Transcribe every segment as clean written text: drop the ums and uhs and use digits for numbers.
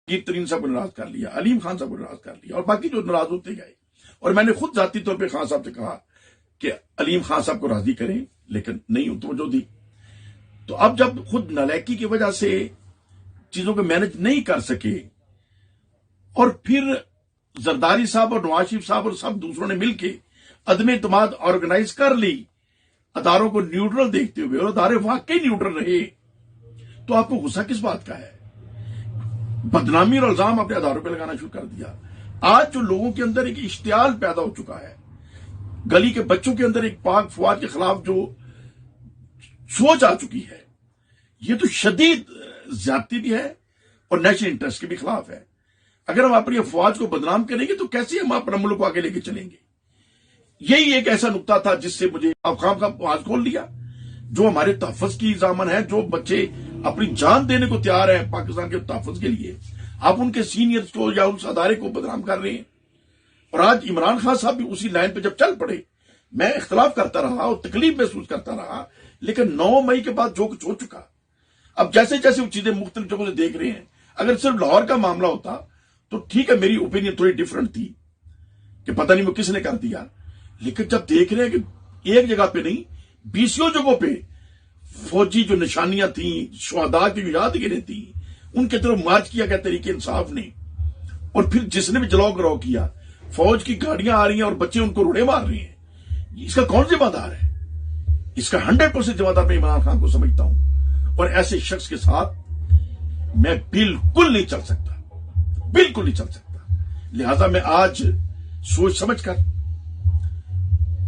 ترین صاحب کو ناراض کر لیا، علیم خان صاحب کو ناراض کر لیا، اور باقی جو ناراض ہوتے گئے. اور میں نے خود ذاتی طور پہ خان صاحب سے کہا کہ علیم خان صاحب کو راضی کریں، لیکن نہیں توجہ دی. تو اب جب خود نالائکی کی وجہ سے چیزوں کو مینج نہیں کر سکے، اور پھر زرداری صاحب اور نواز شریف صاحب اور سب دوسروں نے مل کے عدم اعتماد آرگنائز کر لی اداروں کو نیوٹرل دیکھتے ہوئے، اور ادارے واقعی نیوٹرل رہے، تو آپ کو غصہ کس بات کا ہے؟ بدنامی اور الزام اپنے اداروں پہ لگانا شروع کر دیا. آج جو لوگوں کے اندر ایک اشتعال پیدا ہو چکا ہے، گلی کے بچوں کے اندر ایک پاک فواد کے خلاف جو سوچ آ چکی ہے، یہ تو شدید زیادتی بھی ہے اور نیشنل انٹرسٹ کے بھی خلاف ہے. اگر ہم اپنی افواج کو بدنام کریں گے تو کیسے ہم اپنا ملک کو آگے لے کے چلیں گے؟ یہی ایک ایسا نقطہ تھا جس سے مجھے خام کا آواز کھول لیا. جو ہمارے تحفظ کی ضامن ہے، جو بچے اپنی جان دینے کو تیار ہیں پاکستان کے تحفظ کے لیے، آپ ان کے سینئرز کو یا اس ادارے کو بدنام کر رہے ہیں. اور آج عمران خان صاحب بھی اسی لائن پہ جب چل پڑے، میں اختلاف کرتا رہا اور تکلیف محسوس کرتا رہا، لیکن 9 مئی کے بعد جو کچھ ہو چکا، اب جیسے جیسے وہ چیزیں مختلف جگہوں سے دیکھ رہے ہیں. اگر صرف لاہور کا معاملہ ہوتا تو ٹھیک ہے، میری اوپینین تھوڑی ڈیفرنٹ تھی کہ پتہ نہیں وہ کس نے کر دیا، لیکن جب دیکھ رہے ہیں کہ ایک جگہ پہ نہیں 20 جگہوں پہ فوجی جو نشانیاں تھیں، شہداء کی جو یادگاریں تھیں، ان کے طرف مارچ کیا گیا تحریک انصاف نے، اور پھر جس نے بھی جلاؤ گراؤ کیا، فوج کی گاڑیاں آ رہی ہیں اور بچے ان کو روڑے مار رہے ہیں، اس کا کون ذمہ دار ہے؟ اس کا 100% ذمہ دار میں عمران خان کو سمجھتا ہوں. اور ایسے شخص کے ساتھ میں بالکل نہیں چل سکتا، بالکل نہیں چل سکتا. لہذا میں آج سوچ سمجھ کر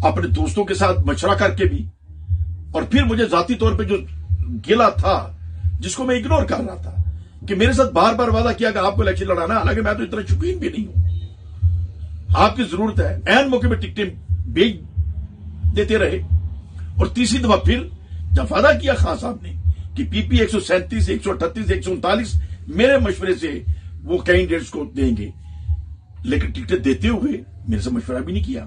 اپنے دوستوں کے ساتھ مشورہ کر کے بھی، اور پھر مجھے ذاتی طور پہ جو گلا تھا جس کو میں اگنور کر رہا تھا کہ میرے ساتھ بار بار وعدہ کیا کہ آپ کو الیکشن لڑانا، حالانکہ میں تو اتنا شوقین بھی نہیں ہوں. آپ کی ضرورت ہے، عین موقع پہ ٹکٹیں بیچ دیتے رہے. اور تیسری دفعہ پھر جب وعدہ کیا خان صاحب نے کہ پی پی 137 138 139 میرے مشورے سے وہ کینڈیڈیٹس کو دیں گے، لیکن ٹکٹیں دیتے ہوئے میرے سے مشورہ بھی نہیں کیا.